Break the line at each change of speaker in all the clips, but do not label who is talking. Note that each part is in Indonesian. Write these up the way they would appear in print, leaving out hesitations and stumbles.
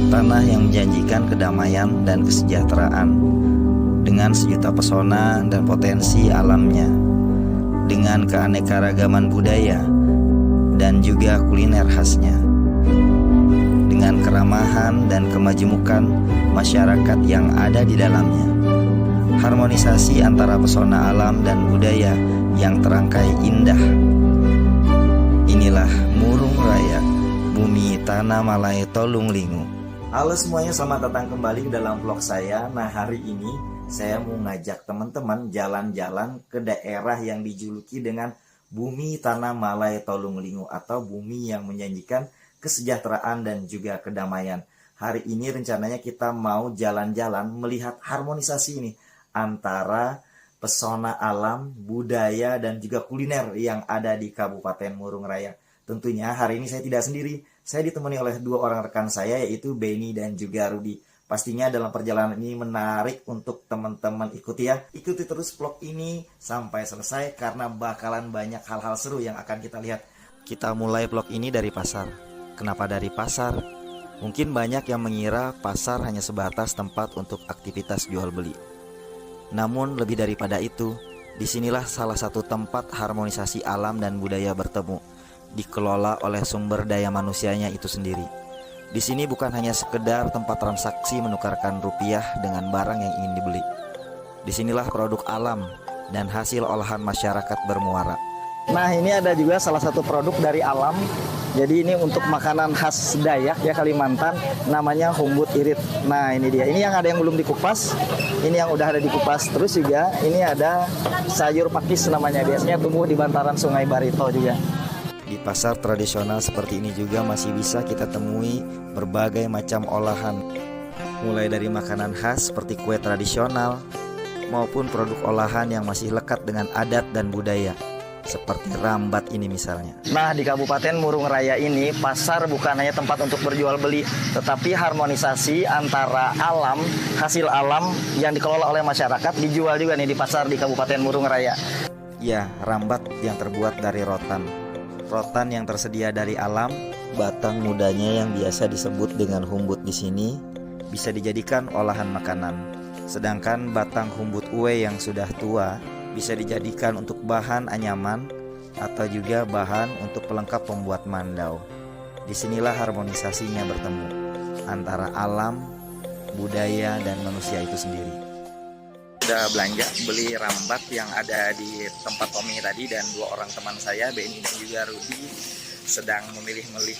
Tanah yang menjanjikan kedamaian dan kesejahteraan, dengan sejuta pesona dan potensi alamnya, dengan keanekaragaman budaya dan juga kuliner khasnya, dengan keramahan dan kemajemukan masyarakat yang ada di dalamnya. Harmonisasi antara pesona alam dan budaya yang terangkai indah. Inilah Murung Raya, bumi tanah Malay Tolunglingu. Halo semuanya, selamat datang kembali ke dalam vlog saya. Nah, hari ini saya mau ngajak teman-teman jalan-jalan ke daerah yang dijuluki dengan bumi tanah Malay Tolunglingu, atau bumi yang menjanjikan kesejahteraan dan juga kedamaian. Hari ini rencananya kita mau jalan-jalan melihat harmonisasi ini antara pesona alam, budaya, dan juga kuliner yang ada di Kabupaten Murung Raya. Tentunya hari ini saya tidak sendiri, saya ditemani oleh dua orang rekan saya, yaitu Benny dan juga Rudy. Pastinya dalam perjalanan ini menarik untuk teman-teman ikuti ya. Ikuti terus vlog ini sampai selesai karena bakalan banyak hal-hal seru yang akan kita lihat. Kita mulai vlog ini dari pasar. Kenapa dari pasar? Mungkin banyak yang mengira pasar hanya sebatas tempat untuk aktivitas jual beli. Namun lebih daripada itu, disinilah salah satu tempat harmonisasi alam dan budaya bertemu, dikelola oleh sumber daya manusianya itu sendiri. Di sini bukan hanya sekedar tempat transaksi menukarkan rupiah dengan barang yang ingin dibeli. Disinilah produk alam dan hasil olahan masyarakat bermuara. Nah, ini ada juga salah satu produk dari alam. Jadi ini untuk makanan khas Dayak ya, Kalimantan, namanya humbut irit. Nah, ini dia. Ini yang ada yang belum dikupas. Ini yang udah ada dikupas. Terus juga ini ada sayur pakis namanya. Biasanya tumbuh di bantaran Sungai Barito juga. Di pasar tradisional seperti ini juga masih bisa kita temui berbagai macam olahan. Mulai dari makanan khas seperti kue tradisional maupun produk olahan yang masih lekat dengan adat dan budaya, seperti rambat ini misalnya. Nah, di Kabupaten Murung Raya ini pasar bukan hanya tempat untuk berjual beli, tetapi harmonisasi antara alam, hasil alam yang dikelola oleh masyarakat dijual juga nih di pasar di Kabupaten Murung Raya. Ya, rambat yang terbuat dari rotan. Rotan yang tersedia dari alam, batang mudanya yang biasa disebut dengan humbut di sini bisa dijadikan olahan makanan. Sedangkan batang humbut uwe yang sudah tua bisa dijadikan untuk bahan anyaman atau juga bahan untuk pelengkap pembuat mandau. Disinilah harmonisasinya bertemu antara alam, budaya, dan manusia itu sendiri. Udah belanja beli rambat yang ada di tempat Tommy tadi, dan dua orang teman saya, Benny dan juga Rudy, sedang memilih-milih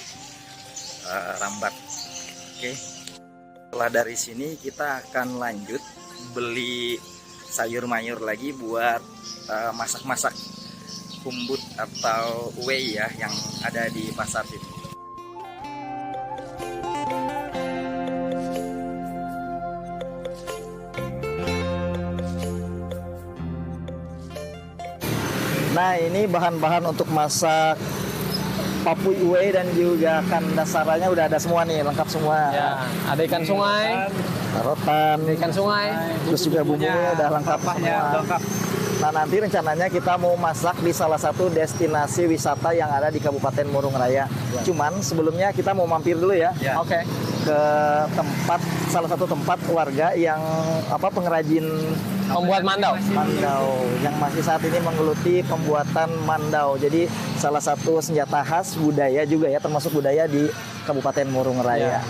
rambat. Oke. Setelah dari sini kita akan lanjut beli sayur mayur lagi buat masak-masak humbut atau uwe ya yang ada di pasar sini. Nah, ini bahan-bahan untuk masak papui uwe dan juga kan dasarnya udah ada semua nih, lengkap semua.
Ya, ada ikan sungai,
rotan,
ikan sungai,
terus juga bumbunya udah lengkap semua. Nah, nanti rencananya kita mau masak di salah satu destinasi wisata yang ada di Kabupaten Murung Raya. Ya. Cuman sebelumnya kita mau mampir dulu ya.
Ya.
Oke. Ke tempat, salah satu tempat warga yang pengrajin
pembuat mandau
yang masih saat ini menggeluti pembuatan mandau. Jadi salah satu senjata khas budaya juga ya, termasuk budaya di Kabupaten Murung Raya. Ya.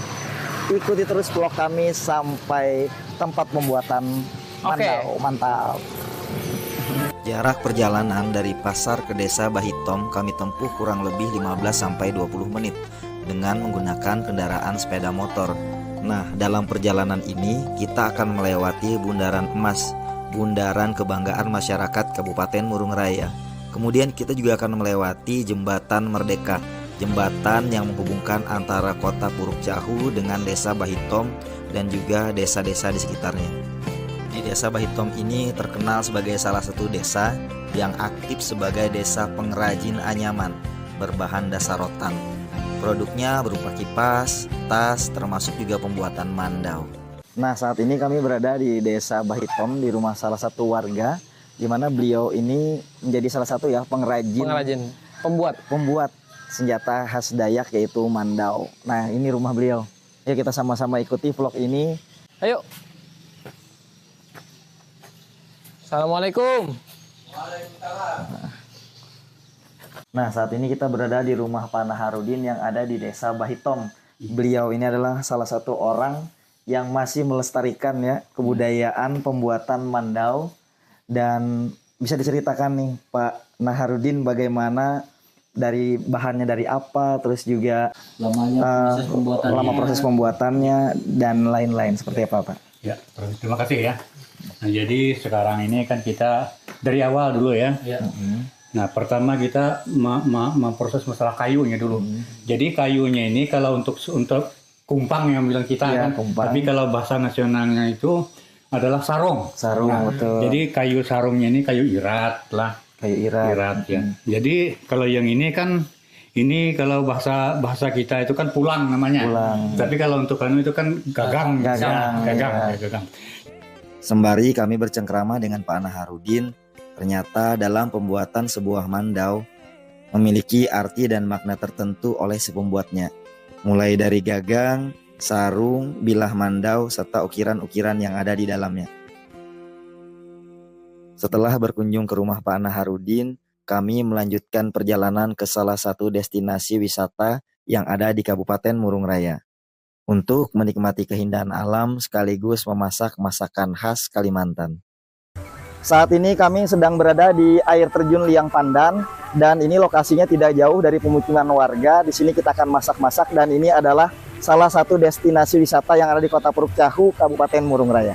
Ikuti terus vlog kami sampai tempat pembuatan mandau. Mantap. Jarak perjalanan dari pasar ke desa Bahitom kami tempuh kurang lebih 15-20 menit dengan menggunakan kendaraan sepeda motor. Nah, dalam perjalanan ini kita akan melewati Bundaran Emas, bundaran kebanggaan masyarakat Kabupaten Murung Raya. Kemudian kita juga akan melewati Jembatan Merdeka, jembatan yang menghubungkan antara kota Puruk Cahu dengan desa Bahitom dan juga desa-desa di sekitarnya. Di desa Bahitom ini terkenal sebagai salah satu desa yang aktif sebagai desa pengrajin anyaman berbahan dasar rotan. Produknya berupa kipas, tas, termasuk juga pembuatan mandau. Nah, saat ini kami berada di desa Bahitom, di rumah salah satu warga, di mana beliau ini menjadi salah satu ya pembuat senjata khas Dayak, yaitu mandau. Nah, ini rumah beliau. Yuk kita sama-sama ikuti vlog ini.
Ayo. Assalamualaikum.
Nah, saat ini kita berada di rumah Pak Naharudin yang ada di Desa Bahitom. Beliau ini adalah salah satu orang yang masih melestarikan ya kebudayaan pembuatan mandau. Dan bisa diceritakan nih Pak Naharudin bagaimana dari bahannya dari apa, terus juga lama proses pembuatannya dan lain-lain seperti apa Pak?
Ya, terima kasih ya. Nah, jadi sekarang ini kan kita dari awal dulu ya. Nah, pertama kita memproses masalah kayunya dulu. Jadi kayunya ini kalau untuk kumpang yang bilang kita kan, kumpang. Tapi kalau bahasa nasionalnya itu adalah sarung.
Sarung, nah, betul.
Jadi kayu sarungnya ini kayu irat lah.
Kayu irat.
Ya. Jadi kalau yang ini kan, ini kalau bahasa kita itu kan pulang namanya. Pulang. Tapi kalau untuk anu itu kan gagang. Gagang.
Sembari kami bercengkrama dengan Pak Naharudin, ternyata dalam pembuatan sebuah mandau memiliki arti dan makna tertentu oleh si pembuatnya. Mulai dari gagang, sarung, bilah mandau, serta ukiran-ukiran yang ada di dalamnya. Setelah berkunjung ke rumah Pak Naharudin, kami melanjutkan perjalanan ke salah satu destinasi wisata yang ada di Kabupaten Murung Raya untuk menikmati keindahan alam sekaligus memasak masakan khas Kalimantan. Saat ini kami sedang berada di air terjun Liang Pandan dan ini lokasinya tidak jauh dari pemukiman warga. Di sini kita akan masak-masak dan ini adalah salah satu destinasi wisata yang ada di Kota Puruk Cahu, Kabupaten Murung Raya.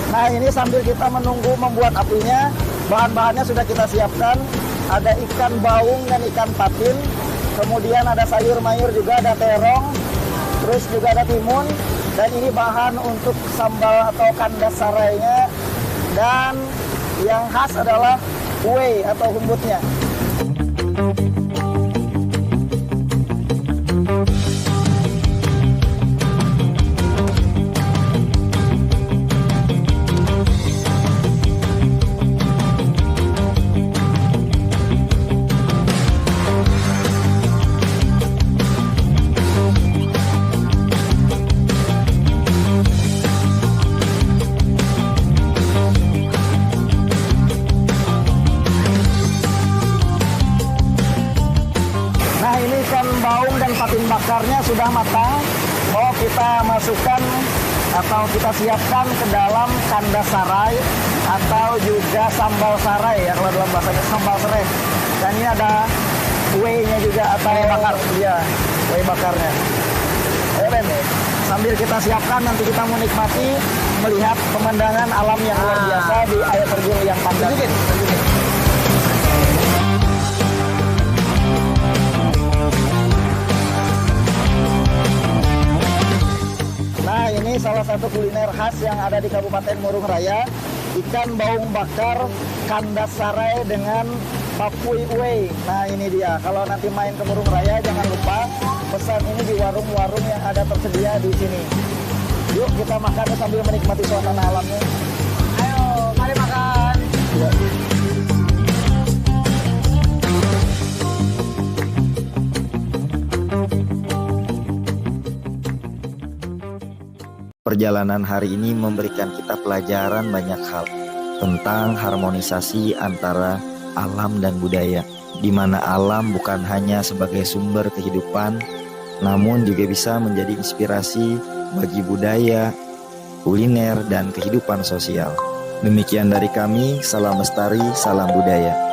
Nah, ini sambil kita menunggu membuat apinya, bahan-bahannya sudah kita siapkan. Ada ikan baung dan ikan patin, kemudian ada sayur mayur juga, ada terong, terus juga ada timun, dan ini bahan untuk sambal atau kandas sarainya. Dan yang khas adalah kue atau humbutnya. Baung dan patin bakarnya sudah matang. Mau kita masukkan atau kita siapkan ke dalam kandas sarai atau juga sambal sarai ya, kalau dalam bahasanya sambal serai. Dan ini ada kuenya juga atau bakar, iya, kue bakarnya. Ayo Ben, sambil kita siapkan nanti kita menikmati melihat pemandangan alam yang luar biasa di air terjun Liang Pandan. Nah, ini salah satu kuliner khas yang ada di Kabupaten Murung Raya, ikan baung bakar kandas sarai dengan papui uwe. Nah, ini dia. Kalau nanti main ke Murung Raya jangan lupa pesan ini di warung-warung yang ada tersedia di sini. Yuk kita makan sambil menikmati suasana alamnya. Ayo, mari makan. Ya. Perjalanan hari ini memberikan kita pelajaran banyak hal tentang harmonisasi antara alam dan budaya, di mana alam bukan hanya sebagai sumber kehidupan, namun juga bisa menjadi inspirasi bagi budaya, kuliner, dan kehidupan sosial. Demikian dari kami, salam lestari, salam budaya.